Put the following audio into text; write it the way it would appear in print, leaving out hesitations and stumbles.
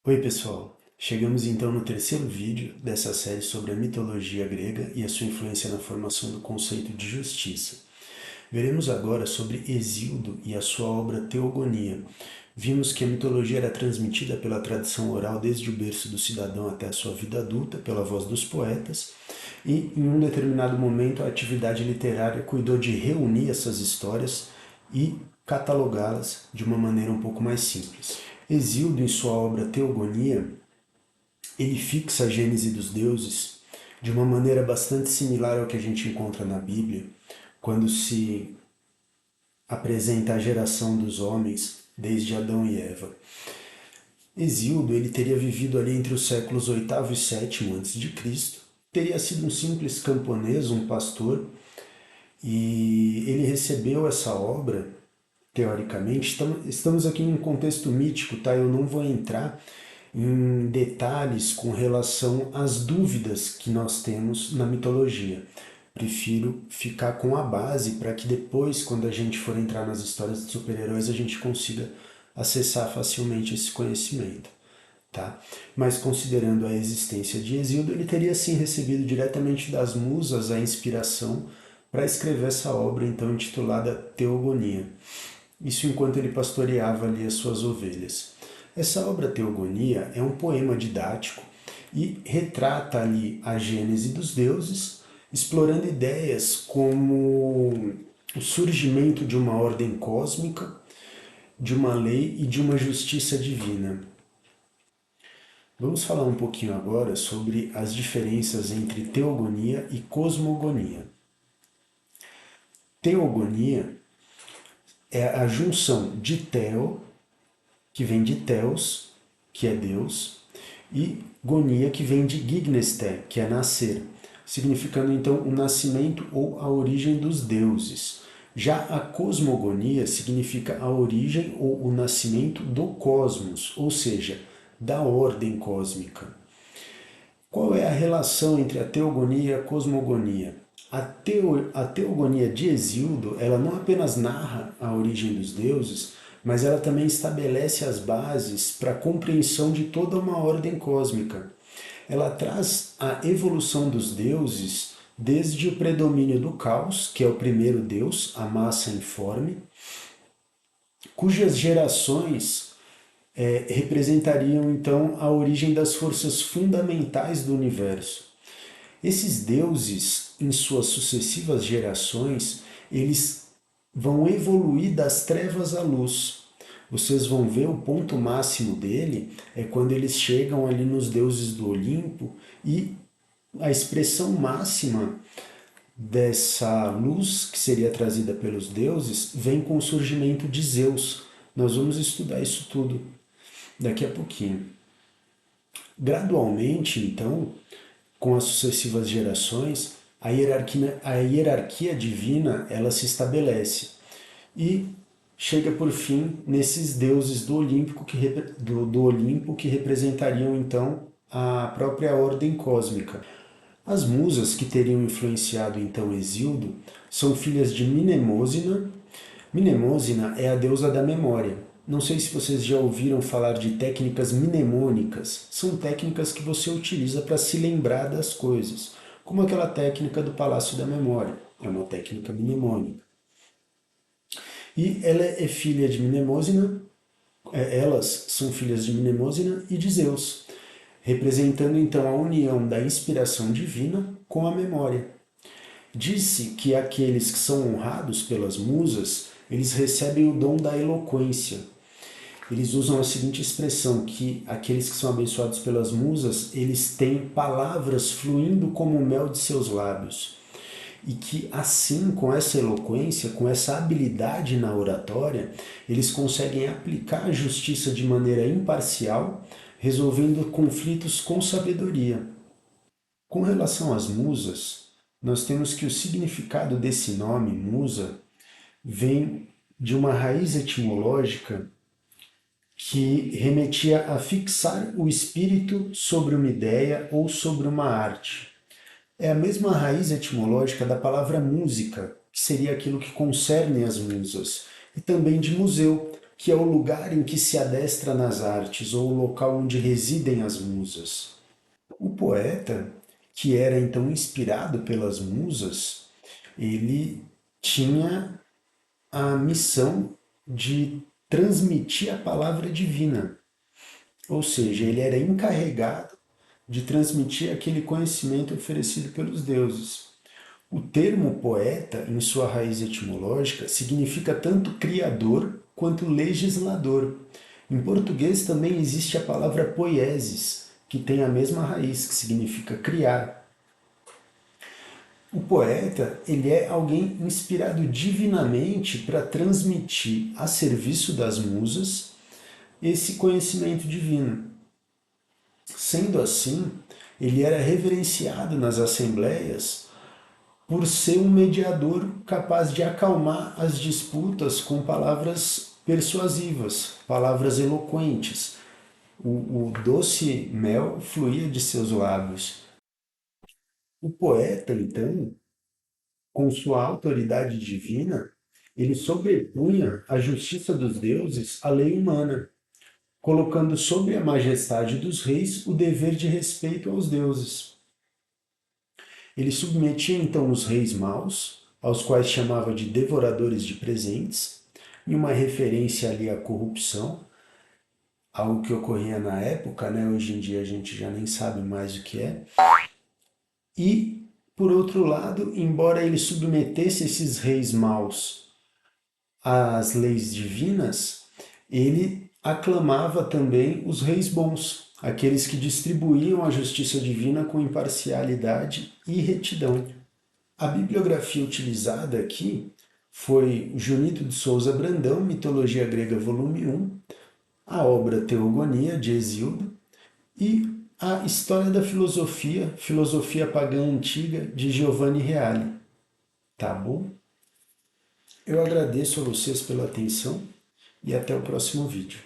Oi pessoal, chegamos então no terceiro vídeo dessa série sobre a mitologia grega e a sua influência na formação do conceito de justiça. Veremos agora sobre Hesíodo e a sua obra Teogonia. Vimos que a mitologia era transmitida pela tradição oral desde o berço do cidadão até a sua vida adulta, pela voz dos poetas, e em um determinado momento a atividade literária cuidou de reunir essas histórias e catalogá-las de uma maneira um pouco mais simples. Hesíodo, em sua obra Teogonia, ele fixa a gênese dos deuses de uma maneira bastante similar ao que a gente encontra na Bíblia, quando se apresenta a geração dos homens desde Adão e Eva. Hesíodo ele teria vivido ali entre os séculos VIII e VII a.C., teria sido um simples camponês, um pastor, e ele recebeu essa obra, teoricamente, estamos aqui em um contexto mítico, tá? Eu não vou entrar em detalhes com relação às dúvidas que nós temos na mitologia. Prefiro ficar com a base para que depois, quando a gente for entrar nas histórias de super-heróis, a gente consiga acessar facilmente esse conhecimento. Tá? Mas considerando a existência de Hesíodo, ele teria sim recebido diretamente das musas a inspiração para escrever essa obra então intitulada Teogonia. Isso enquanto ele pastoreava ali as suas ovelhas. Essa obra Teogonia é um poema didático e retrata ali a gênese dos deuses, explorando ideias como o surgimento de uma ordem cósmica, de uma lei e de uma justiça divina. Vamos falar um pouquinho agora sobre as diferenças entre teogonia e cosmogonia. Teogonia é a junção de Theo, que vem de Theos, que é Deus, e gonia, que vem de Gigneste, que é nascer, significando então o nascimento ou a origem dos deuses. Já a cosmogonia significa a origem ou o nascimento do cosmos, ou seja, da ordem cósmica. Qual é a relação entre a teogonia e a cosmogonia? A teogonia de Hesíodo, ela não apenas narra a origem dos deuses, mas ela também estabelece as bases para a compreensão de toda uma ordem cósmica. Ela traz a evolução dos deuses desde o predomínio do caos, que é o primeiro deus, a massa informe, cujas gerações representariam então a origem das forças fundamentais do universo. Esses deuses, em suas sucessivas gerações, eles vão evoluir das trevas à luz. Vocês vão ver o ponto máximo dele é quando eles chegam ali nos deuses do Olimpo e a expressão máxima dessa luz que seria trazida pelos deuses vem com o surgimento de Zeus. Nós vamos estudar isso tudo daqui a pouquinho. Gradualmente, então, com as sucessivas gerações, a hierarquia divina ela se estabelece e chega por fim nesses deuses do Olimpo que representariam então a própria ordem cósmica. As musas que teriam influenciado então Hesíodo são filhas de Mnemosina. Mnemosina é a deusa da memória. Não sei se vocês já ouviram falar de técnicas mnemônicas. São técnicas que você utiliza para se lembrar das coisas, como aquela técnica do Palácio da Memória. É uma técnica mnemônica. E ela é filha de Mnemosina, elas são filhas de Mnemosina e de Zeus, representando então a união da inspiração divina com a memória. Disse que aqueles que são honrados pelas musas, eles recebem o dom da eloquência. Eles usam a seguinte expressão, que aqueles que são abençoados pelas musas, eles têm palavras fluindo como o mel de seus lábios. E que assim, com essa eloquência, com essa habilidade na oratória, eles conseguem aplicar a justiça de maneira imparcial, resolvendo conflitos com sabedoria. Com relação às musas, nós temos que o significado desse nome, musa, vem de uma raiz etimológica que remetia a fixar o espírito sobre uma ideia ou sobre uma arte. É a mesma raiz etimológica da palavra música, que seria aquilo que concerne as musas, e também de museu, que é o lugar em que se adestra nas artes, ou o local onde residem as musas. O poeta, que era então inspirado pelas musas, ele tinha a missão de transmitir a palavra divina, ou seja, ele era encarregado de transmitir aquele conhecimento oferecido pelos deuses. O termo poeta, em sua raiz etimológica, significa tanto criador quanto legislador. Em português também existe a palavra poiesis, que tem a mesma raiz, que significa criar. O poeta, ele é alguém inspirado divinamente para transmitir a serviço das musas esse conhecimento divino. Sendo assim, ele era reverenciado nas assembleias por ser um mediador capaz de acalmar as disputas com palavras persuasivas, palavras eloquentes. O doce mel fluía de seus lábios. O poeta, então, com sua autoridade divina, ele sobrepunha a justiça dos deuses à lei humana, colocando sobre a majestade dos reis o dever de respeito aos deuses. Ele submetia então os reis maus, aos quais chamava de devoradores de presentes, em uma referência ali à corrupção, algo que ocorria na época, né? Hoje em dia a gente já nem sabe mais o que é. E, por outro lado, embora ele submetesse esses reis maus às leis divinas, ele aclamava também os reis bons, aqueles que distribuíam a justiça divina com imparcialidade e retidão. A bibliografia utilizada aqui foi Junito de Souza Brandão, Mitologia Grega, volume 1, a obra Teogonia, de Hesíodo, e a História da Filosofia, Filosofia Pagã Antiga, de Giovanni Reale. Tá bom? Eu agradeço a vocês pela atenção e até o próximo vídeo.